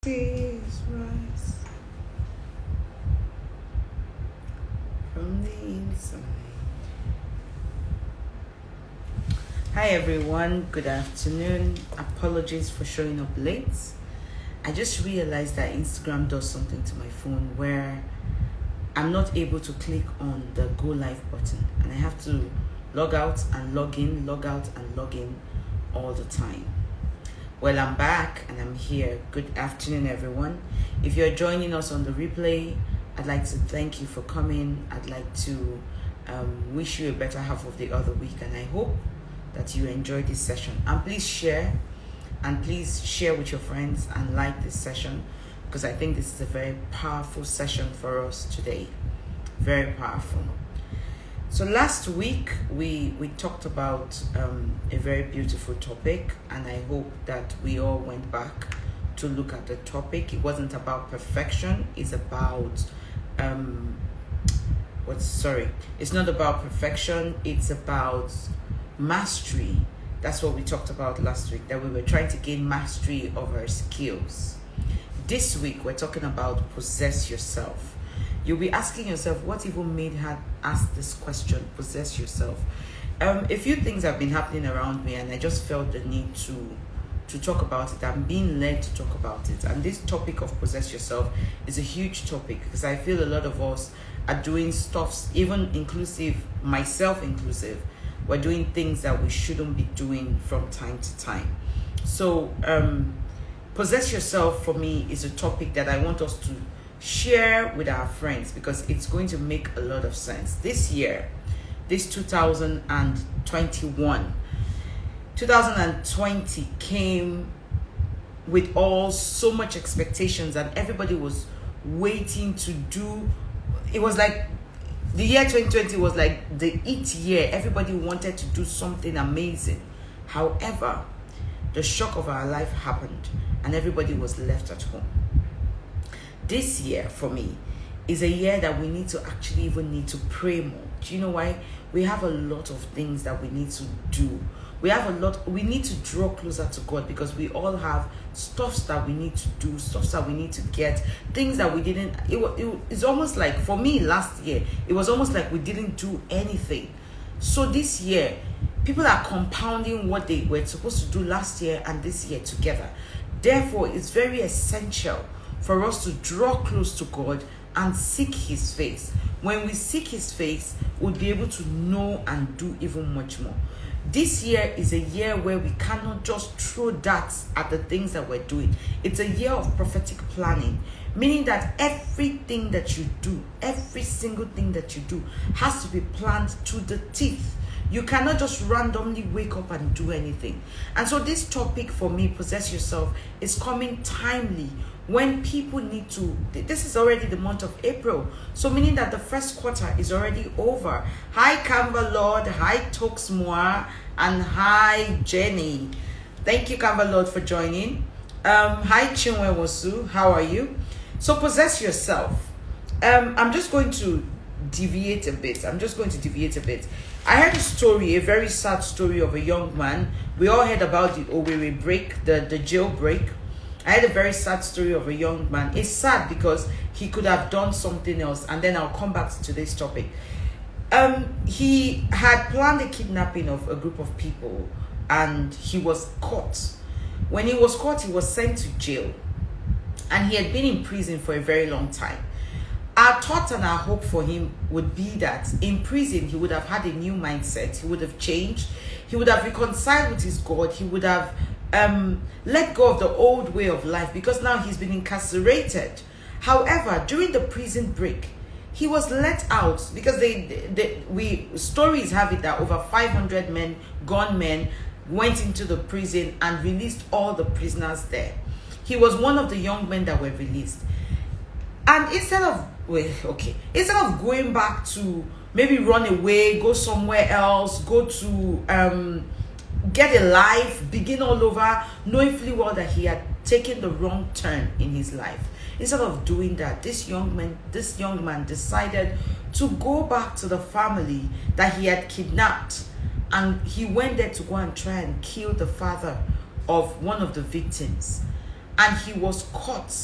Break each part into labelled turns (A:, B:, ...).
A: Tears rise from the inside. Hi everyone, good afternoon. Apologies for showing up late. I just realized that Instagram does something to my phone where I'm not able to click on the go live button and I have to log out and log in, log out and log in all the time. Well, I'm back and I'm here. Good afternoon, everyone. If you're joining us on the replay, I'd like to thank you for coming. I'd like to wish you a better half of the other week, and I hope that you enjoy this session. And please share with your friends and like this session, because I think this is a very powerful session for us today. Very powerful. So last week we talked about a very beautiful topic, and I hope that we all went back to look at the topic. It wasn't about perfection. It's about it's not about perfection. It's about mastery. That's what we talked about last week, that we were trying to gain mastery of our skills. This week we're talking about possess yourself. You'll be asking yourself, what even made her ask this question, possess yourself? A few things have been happening around me, and I just felt the need to talk about it. I'm being led to talk about it. And this topic of possess yourself is a huge topic, because I feel a lot of us are doing stuff, even inclusive, myself inclusive, we're doing things that we shouldn't be doing from time to time. So possess yourself for me is a topic that I want us to share with our friends, because it's going to make a lot of sense. This year, this 2020 came with so much expectations, and everybody was waiting to do. It was like the year 2020 was like the it year. Everybody wanted to do something amazing. However, the shock of our life happened and everybody was left at home. This year for me is a year that we need to actually need to pray more. Do you know why? We have a lot of things that we need to do. We need to draw closer to God, because we all have stuffs that we need to do, stuffs that we need to get, things that we didn't. It's almost like, for me last year, it was almost like we didn't do anything. So this year, people are compounding what they were supposed to do last year and this year together. Therefore, it's very essential for us to draw close to God and seek His face. When we seek His face, we'll be able to know and do even much more. This year is a year where we cannot just throw darts at the things that we're doing. It's a year of prophetic planning, meaning that everything that you do, every single thing that you do, has to be planned to the teeth. You cannot just randomly wake up and do anything. And so this topic for me, possess yourself, is coming timely when people need to. This is already the month of April, so meaning that the first quarter is already over. Hi Canva Lord, hi Toxmoa, and hi Jenny. Thank you Canva Lord for joining. Hi Chinwe Wosu, how are you? So possess yourself. I'm just going to deviate a bit. I heard a story, a very sad story of a young man. We all heard about the Owerri break, the jailbreak. I had a very sad story of a young man. It's sad because he could have done something else, and then I'll come back to today's topic. He had planned a kidnapping of a group of people, and he was caught. When he was caught, he was sent to jail, and he had been in prison for a very long time. Our thought and our hope for him would be that in prison he would have had a new mindset, he would have changed, he would have reconciled with his God, he would have let go of the old way of life, because now he's been incarcerated. However, during the prison break, he was let out, because stories have it that over 500 gunmen went into the prison and released all the prisoners there. He was one of the young men that were released. And instead of going back to maybe run away, go somewhere else, go to get a life, begin all over, knowing fully well that he had taken the wrong turn in his life. Instead of doing that, this young man decided to go back to the family that he had kidnapped, and he went there to go and try and kill the father of one of the victims. and he was caught.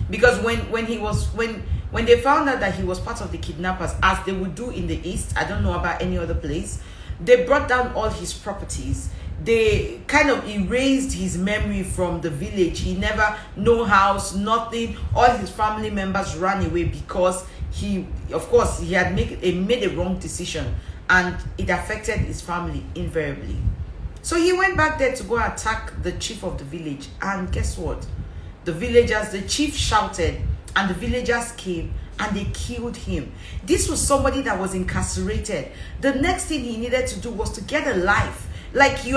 A: Because when they found out that he was part of the kidnappers, as they would do in the East, I don't know about any other place, they brought down all his properties. They kind of erased his memory from the village. He never, no house, nothing. All his family members ran away because he had made a wrong decision, and it affected his family invariably. So he went back there to go attack the chief of the village, and guess what? The chief shouted, and the villagers came and they killed him. This was somebody that was incarcerated. The next thing he needed to do was to get a life. Like it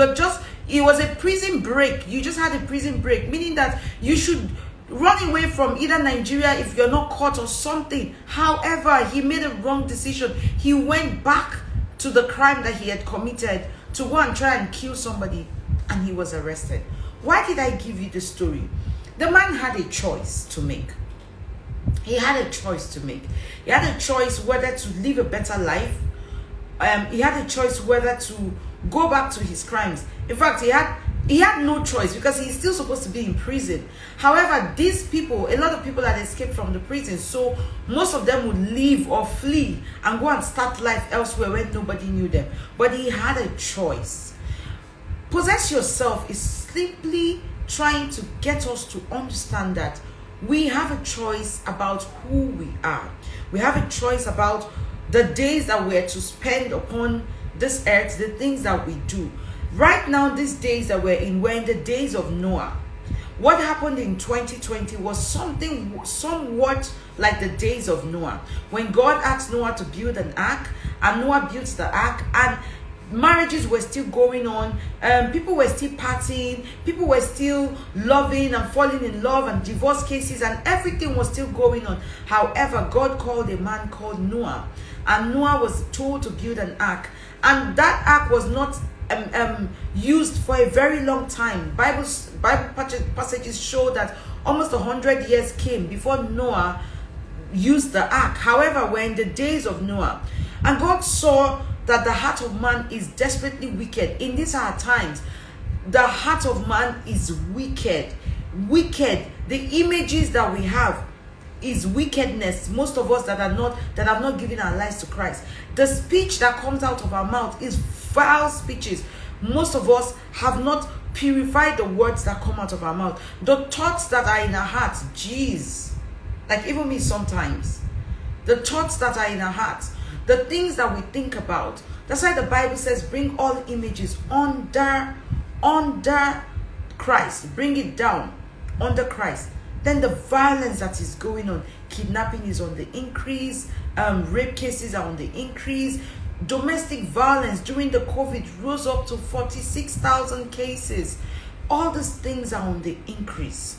A: was a prison break. You just had a prison break, meaning that you should run away from either Nigeria if you're not caught or something. However, he made a wrong decision. He went back to the crime that he had committed to go and try and kill somebody, and he was arrested. Why did I give you this story? The man had a choice to make. He had a choice to make. He had a choice whether to live a better life. He had a choice whether to go back to his crimes. In fact, he had no choice because he's still supposed to be in prison. However, these people, a lot of people had escaped from the prison, so most of them would leave or flee and go and start life elsewhere where nobody knew them. But he had a choice. Possess yourself is simply trying to get us to understand that we have a choice about who we are. We have a choice about the days that we're to spend upon this earth, the things that we do. Right now, these days that we're in the days of Noah. What happened in 2020 was something somewhat like the days of Noah, when God asked Noah to build an ark, and Noah built the ark, and marriages were still going on, people were still partying, people were still loving and falling in love, and divorce cases and everything was still going on. However, God called a man called Noah, and Noah was told to build an ark, and that ark was not used for a very long time. Bible passages show that almost 100 years came before Noah used the ark. However, we're in the days of Noah, and God saw that the heart of man is desperately wicked. In these hard times, the heart of man is wicked. The images that we have is wickedness. Most of us that have not given our lives to Christ, the speech that comes out of our mouth is foul speeches. Most of us have not purified the words that come out of our mouth. The thoughts that are in our hearts, jeez, like even me sometimes, the thoughts that are in our hearts, the things that we think about. That's why the Bible says, bring all images under Christ. Bring it down under Christ. Then the violence that is going on, kidnapping is on the increase, rape cases are on the increase, domestic violence during the COVID rose up to 46,000 cases. All these things are on the increase.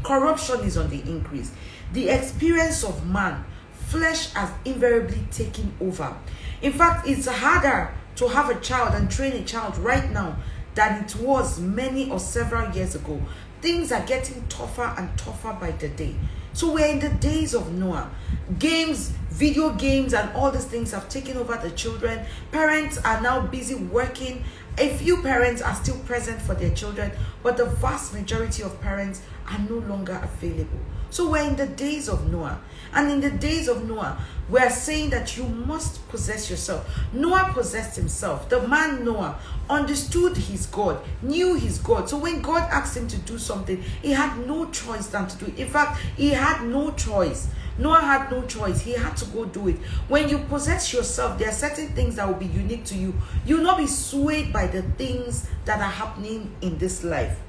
A: Corruption is on the increase. The experience of man, flesh has invariably taken over. In fact, it's harder to have a child and train a child right now than it was many or several years ago. Things are getting tougher and tougher by the day. So we're in the days of Noah. Games, video games, and all these things have taken over the children. Parents are now busy working. A few parents are still present for their children, but the vast majority of parents are no longer available. So we're in the days of Noah. And in the days of Noah, we're saying that you must possess yourself. Noah possessed himself. The man Noah understood his God, knew his God. So when God asked him to do something, he had no choice than to do it. In fact, he had no choice. Noah had no choice. He had to go do it. When you possess yourself, there are certain things that will be unique to you. You will not be swayed by the things that are happening in this life.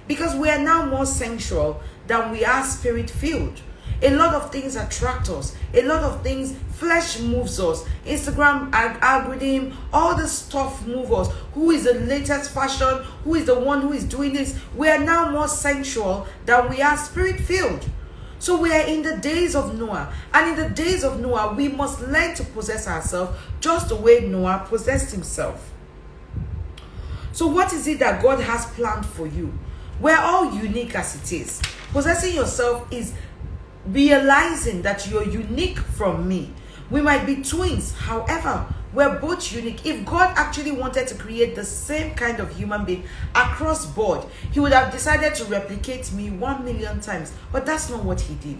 A: Because we are now more sensual than we are spirit-filled. A lot of things attract us. A lot of things, flesh moves us. Instagram algorithm, all this stuff moves us. Who is the latest fashion? Who is the one who is doing this? We are now more sensual than we are spirit-filled. So we are in the days of Noah. And in the days of Noah, we must learn to possess ourselves just the way Noah possessed himself. So what is it that God has planned for you? We're all unique as it is. Possessing yourself is realizing that you're unique from me. We might be twins. However, We're both unique. If God actually wanted to create the same kind of human being across board, he would have decided to replicate me 1,000,000 times. But that's not what he did.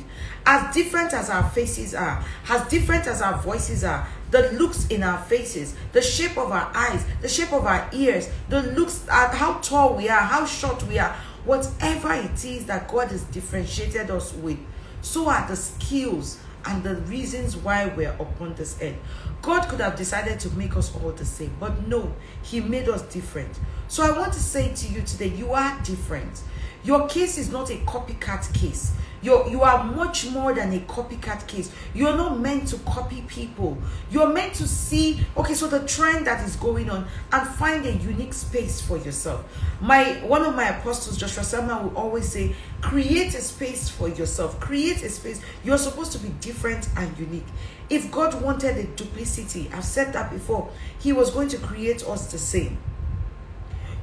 A: As different as our faces are, as different as our voices are, the looks in our faces, the shape of our eyes, the shape of our ears, the looks at how tall we are, how short we are, whatever it is that God has differentiated us with, so are the skills and the reasons why we're upon this earth. God could have decided to make us all the same, but no, he made us different. So I want to say to you today, you are different. Your case is not a copycat case. You are much more than a copycat case. You're not meant to copy people. You're meant to see, okay, so the trend that is going on, and find a unique space for yourself. One of my apostles, Joshua Selman, will always say, create a space for yourself. Create a space. You're supposed to be different and unique. If God wanted a duplicity, I've said that before, he was going to create us the same.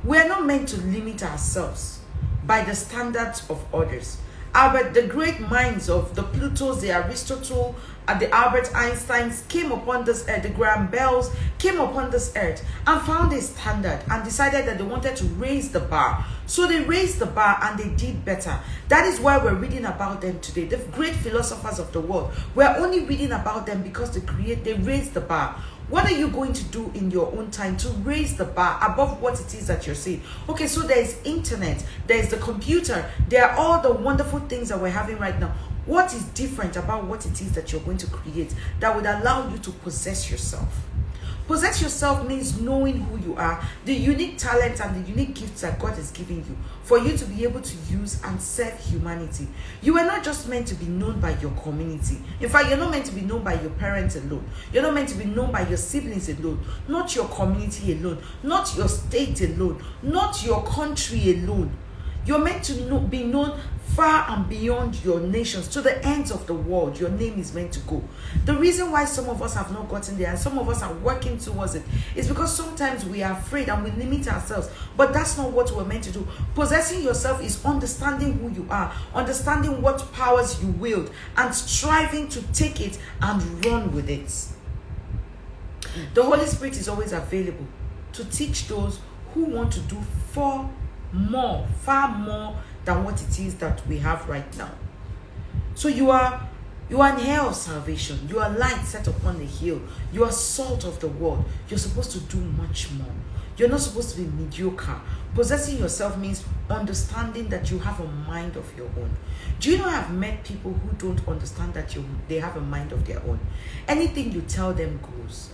A: We're not meant to limit ourselves by the standards of others. The great minds of the Plutos, the Aristotle, and the Albert Einsteins came upon this earth, the Graham Bells came upon this earth and found a standard and decided that they wanted to raise the bar. So they raised the bar and they did better. That is why we're reading about them today. The great philosophers of the world, we're only reading about them because they raised the bar. What are you going to do in your own time to raise the bar above what it is that you're saying? Okay, so there's internet, there's the computer, there are all the wonderful things that we're having right now. What is different about what it is that you're going to create that would allow you to possess yourself? Possess yourself means knowing who you are, the unique talents and the unique gifts that God has given you for you to be able to use and serve humanity. You are not just meant to be known by your community. In fact, you're not meant to be known by your parents alone. You're not meant to be known by your siblings alone, not your community alone, not your state alone, not your country alone. You're meant to be known far and beyond your nations, to the ends of the world. Your name is meant to go. The reason why some of us have not gotten there and some of us are working towards it is because sometimes we are afraid and we limit ourselves. But that's not what we're meant to do. Possessing yourself is understanding who you are, understanding what powers you wield, and striving to take it and run with it. The Holy Spirit is always available to teach those who want to do far more than what it is that we have right now. So you are an heir of salvation. You are light set upon the hill. You are salt of the world. You're supposed to do much more. You're not supposed to be mediocre. Possessing yourself means understanding that you have a mind of your own. Do you know I've met people who don't understand that they have a mind of their own? Anything you tell them goes.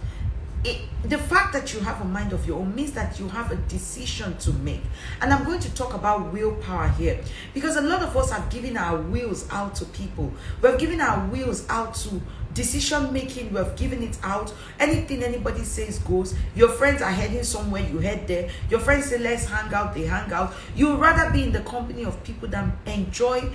A: The fact that you have a mind of your own means that you have a decision to make. And I'm going to talk about willpower here, because a lot of us have given our wills out to people. We've given our wills out to decision making. We've given it out. Anything anybody says goes. Your friends are heading somewhere, you head there. Your friends say let's hang out, they hang out. You would rather be in the company of people that enjoy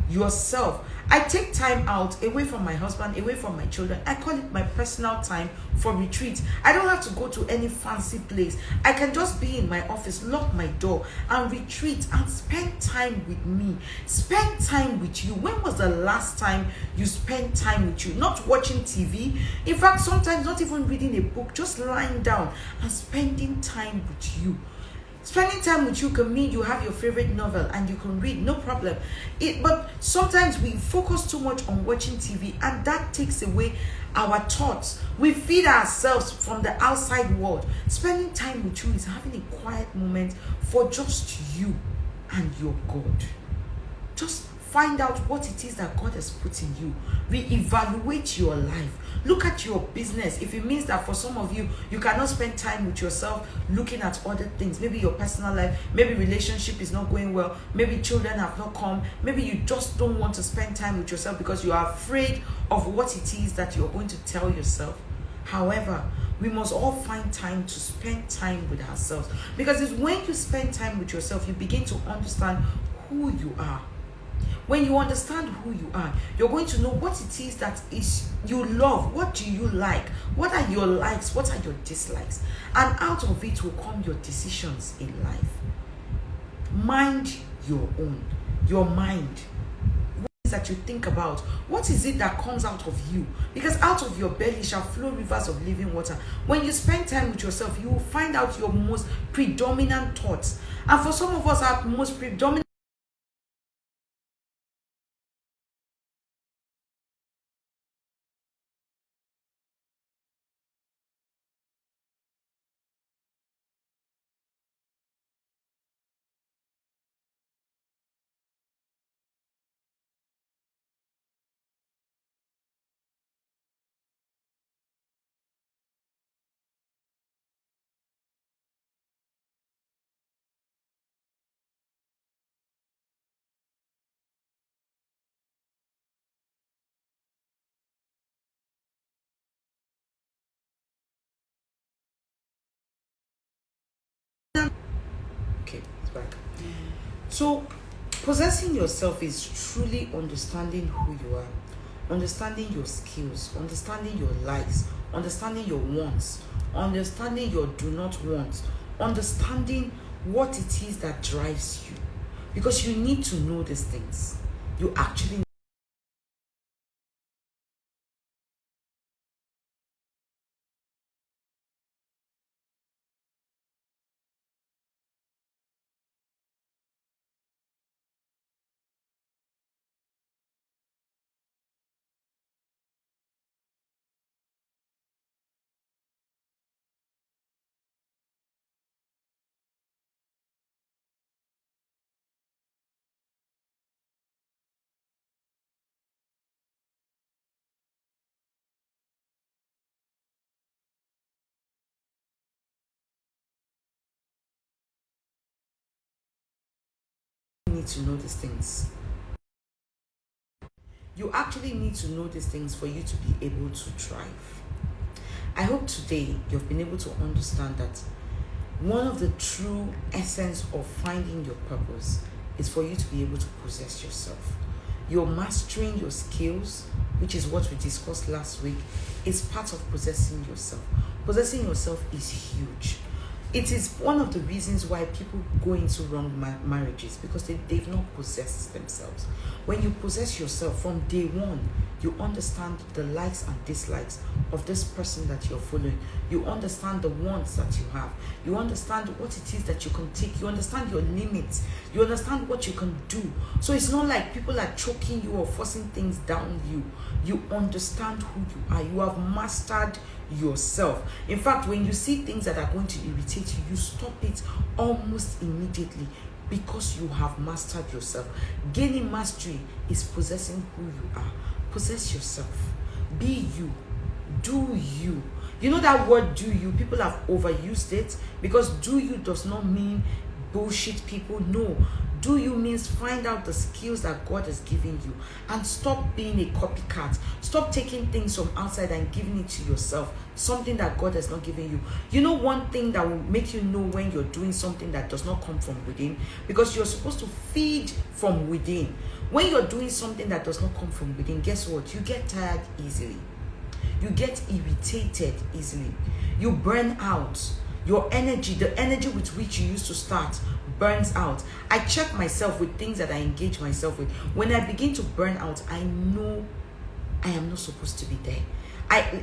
A: yourself. I take time out away from my husband, away from my children. I call it my personal time for retreat. I don't have to go to any fancy place. I can just be in my office, lock my door, and retreat and spend time with me. Spend time with you. When was the last time you spent time with you? Not watching TV. In fact, sometimes not even reading a book, just lying down and spending time with you. Spending time with you can mean you have your favorite novel and you can read, no problem. But sometimes we focus too much on watching TV and that takes away our thoughts. We feed ourselves from the outside world. Spending time with you is having a quiet moment for just you and your God. Just find out what it is that God has put in you. Reevaluate your life. Look at your business. If it means that for some of you, you cannot spend time with yourself looking at other things, maybe your personal life, maybe relationship is not going well, maybe children have not come, maybe you just don't want to spend time with yourself because you are afraid of what it is that you're going to tell yourself. However, we must all find time to spend time with ourselves, because it's when you spend time with yourself, you begin to understand who you are. When you understand who you are, you're going to know what it is that is you love. What do you like? What are your likes? What are your dislikes? And out of it will come your decisions in life. Mind your own. Your mind. What is that that you think about? What is it that comes out of you? Because out of your belly shall flow rivers of living water. When you spend time with yourself, you will find out your most predominant thoughts. And for some of us, our most predominant okay, it's back. So possessing yourself is truly understanding who you are, understanding your skills, understanding your likes, understanding your wants, understanding your do not want, understanding what it is that drives you. Because you need to know these things. You actually need to know these things. You actually need to know these things for you to be able to thrive. I hope today you've been able to understand that one of the true essence of finding your purpose is for you to be able to possess yourself. You're mastering your skills, which is what we discussed last week, is part of possessing yourself. Possessing yourself is huge. It is one of the reasons why people go into wrong marriages, because they've not possessed themselves. When you possess yourself from day one, you understand the likes and dislikes of this person that you're following. You understand the wants that you have. You understand what it is that you can take. You understand your limits. You understand what you can do. So it's not like people are choking you or forcing things down you. You understand who you are. You have mastered yourself. In fact, when you see things that are going to irritate you, you stop it almost immediately, because you have mastered yourself. Gaining mastery is possessing who you are. Possess yourself. Be you. Do you. You know that word do you, people have overused it, because do you does not mean bullshit people. No. Do you means find out the skills that God has given you and stop being a copycat. Stop taking things from outside and giving it to yourself, something that God has not given you. You know one thing that will make you know when you're doing something that does not come from within, because you're supposed to feed from within. When you're doing something that does not come from within, guess what? You get tired easily. You get irritated easily. You burn out. Your energy, the energy with which you used to start, burns out. I check myself with things that I engage myself with. When I begin to burn out, I know I am not supposed to be there.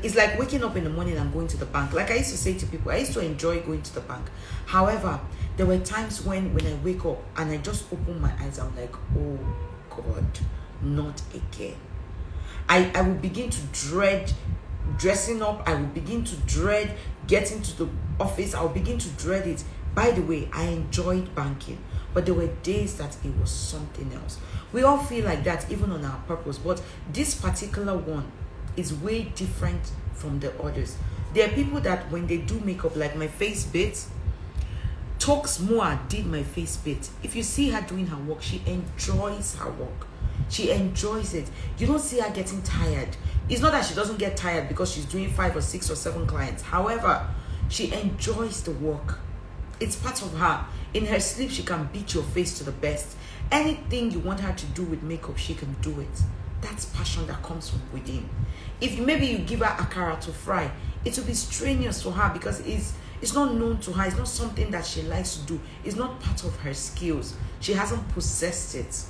A: It's like waking up in the morning and going to the bank. Like I used to say to people, I used to enjoy going to the bank. However, there were times when I wake up and I just open my eyes, I'm like, oh God, not again. I will begin to dread dressing up. I will begin to dread getting to the office. I'll begin to dread it. By the way, I enjoyed banking, but there were days that it was something else. We all feel like that even on our purpose, but this particular one is way different from the others. There are people that when they do makeup, like my face bit, Talks Moa did my face bit. If you see her doing her work, she enjoys her work. She enjoys it. You don't see her getting tired. It's not that she doesn't get tired because she's doing 5 or 6 or 7 clients. However, she enjoys the work. It's part of her. In her sleep, she can beat your face to the best. Anything you want her to do with makeup, she can do it. That's passion that comes from within. If maybe you give her akara to fry, it will be strenuous for her because it's not known to her. It's not something that she likes to do. It's not part of her skills. She hasn't possessed it.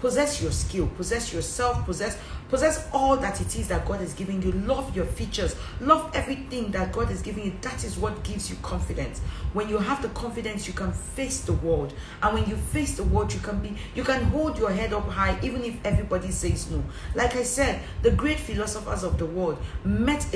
A: Possess your skill, possess yourself, possess all that it is that God is giving you. Love your features, love everything that God is giving you. That is what gives you confidence. When you have the confidence, you can face the world, and when you face the world, you can hold your head up high even if everybody says no. Like I said, the great philosophers of the world met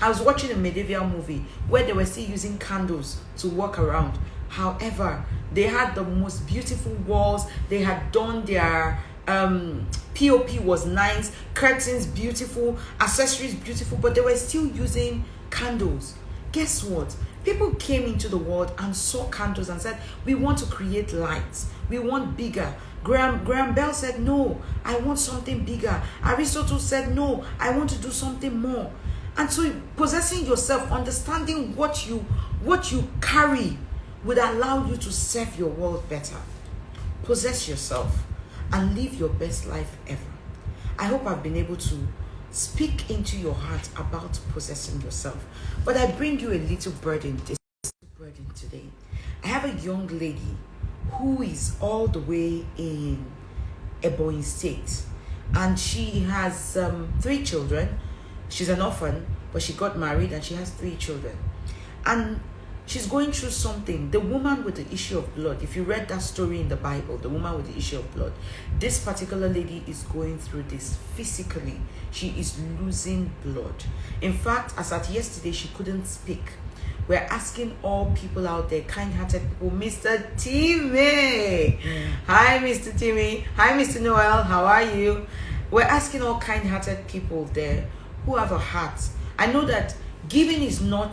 A: I was watching a medieval movie where they were still using candles to walk around. However, they had the most beautiful walls. They had done their POP was nice, curtains beautiful, accessories beautiful, but they were still using candles. Guess what? People came into the world and saw candles and said, we want to create lights. We want bigger. Graham Bell said, no, I want something bigger. Aristotle said, no, I want to do something more. And so possessing yourself, understanding what you carry would allow you to serve your world better. Possess yourself and live your best life ever. I hope I've been able to speak into your heart about possessing yourself. But I bring you a little burden today. I have a young lady who is all the way in Ebonyi State, and she has 3 children. She's an orphan, but she got married and she has 3 children. And she's going through something. The woman with the issue of blood, if you read that story in the Bible, the woman with the issue of blood, this particular lady is going through this physically. She is losing blood. In fact, as at yesterday, she couldn't speak. We're asking all people out there, kind-hearted people, Mr. Timmy. Hi, Mr. Timmy. Hi, Mr. Noel. How are you? We're asking all kind-hearted people there who have a heart. I know that giving is not,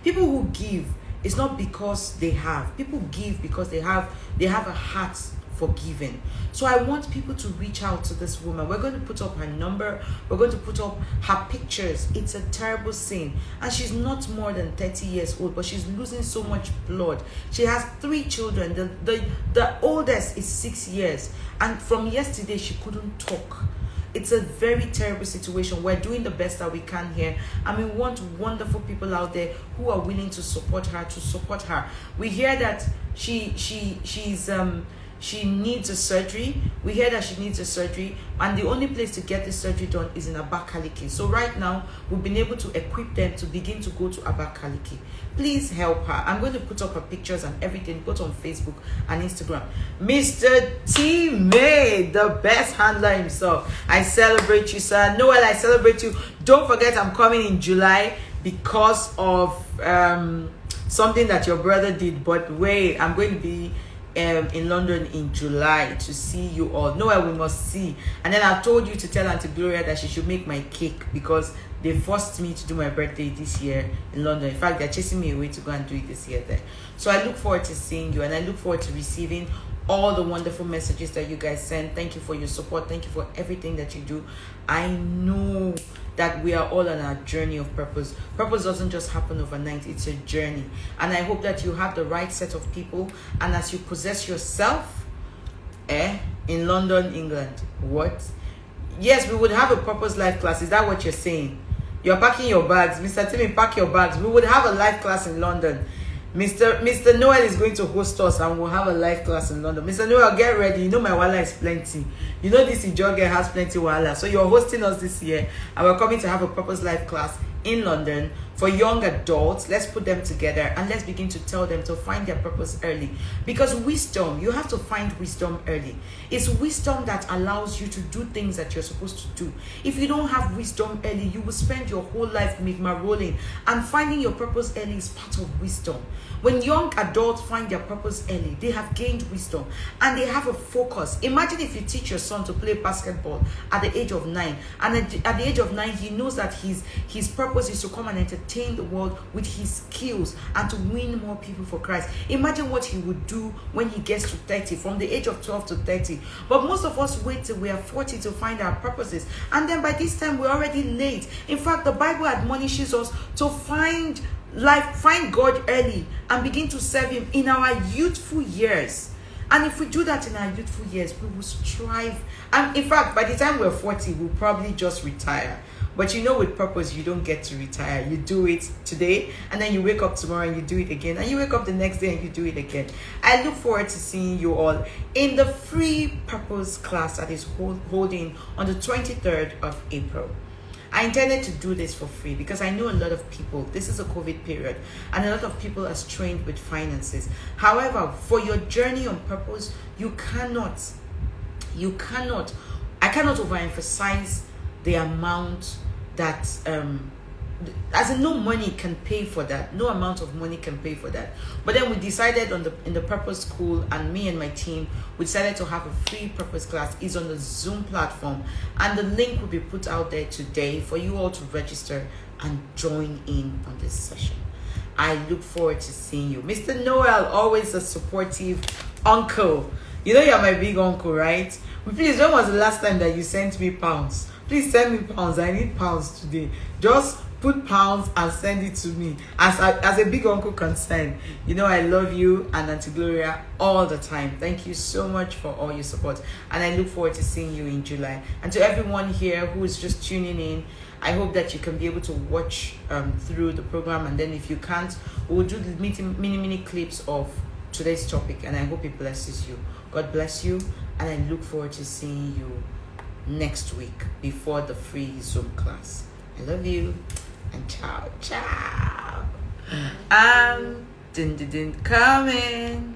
A: people who give, it's not because they have. People give because they have a heart for giving. So I want people to reach out to this woman. We're going to put up her number. We're going to put up her pictures. It's a terrible scene. And she's not more than 30 years old, but she's losing so much blood. She has 3 children. The oldest is 6 years. And from yesterday, she couldn't talk. It's a very terrible situation. We're doing the best that we can here, and we want wonderful people out there who are willing to support her. We hear that she needs a surgery. We hear that she needs a surgery, and the only place to get this surgery done is in Abakaliki. So right now, we've been able to equip them to begin to go to Abakaliki. Please help her. I'm going to put up her pictures and everything, both on Facebook and Instagram. Mr. T. May, the best handler himself. I celebrate you, sir. Noel, I celebrate you. Don't forget, I'm coming in July because of something that your brother did. But wait, I'm going to be in London in July to see you all. Noel, we must see. And then I told you to tell Auntie Gloria that she should make my cake because they forced me to do my birthday this year in London. In fact, they're chasing me away to go and do it this year there. So I look forward to seeing you, and I look forward to receiving all the wonderful messages that you guys send. Thank you for your support. Thank you for everything that you do. I know that we are all on our journey of purpose. Purpose doesn't just happen overnight. It's a journey. And I hope that you have the right set of people. And as you possess yourself, in London, England, what? Yes, we would have a purpose life class. Is that what you're saying? You're packing your bags. Mr. Timmy, pack your bags. We would have a life class in London. Mr. Noel is going to host us, and we'll have a live class in London. Mr. Noel, get ready. You know my wala is plenty. You know this Ijoge has plenty wala. So you're hosting us this year, and we're coming to have a purpose live class in London for young adults. Let's put them together and let's begin to tell them to find their purpose early. Because wisdom, you have to find wisdom early. It's wisdom that allows you to do things that you're supposed to do. If you don't have wisdom early, you will spend your whole life rolling. And finding your purpose early is part of wisdom. When young adults find their purpose early, they have gained wisdom and they have a focus. Imagine if you teach your son to play basketball at the age of 9, and at the age of 9 he knows that his purpose is to come and entertain the world with his skills and to win more people for Christ. Imagine what he would do when he gets to 30, from the age of 12 to 30. But most of us wait till we are 40 to find our purposes, and then by this time we're already late. In fact, the Bible admonishes us to find God early and begin to serve him in our youthful years. And if we do that in our youthful years, we will strive. And in fact, by the time we're 40, we'll probably just retire. But you know, with purpose, you don't get to retire. You do it today, and then you wake up tomorrow and you do it again, and you wake up the next day and you do it again. I look forward to seeing you all in the free purpose class that is holding on the 23rd of April. I intended to do this for free because I know a lot of people, this is a COVID period, and a lot of people are strained with finances. However, for your journey on purpose, I cannot overemphasize the amount that, as in, no money can pay for that. No amount of money can pay for that. But then we decided in the purpose school, and me and my team, we decided to have a free purpose class. It's on the Zoom platform, and the link will be put out there today for you all to register and join in on this session. I look forward to seeing you. Mr. Noel, always a supportive uncle. You know you're my big uncle, right? Please, when was the last time that you sent me pounds? Please send me pounds. I need pounds today. Just put pounds and send it to me. As a big uncle concerned, you know I love you and Auntie Gloria all the time. Thank you so much for all your support, and I look forward to seeing you in July. And to everyone here who is just tuning in, I hope that you can be able to watch through the program, and then if you can't, we'll do the mini clips of today's topic, and I hope it blesses you. God bless you, and I look forward to seeing you next week before the free Zoom class. I love you, and ciao. Din coming.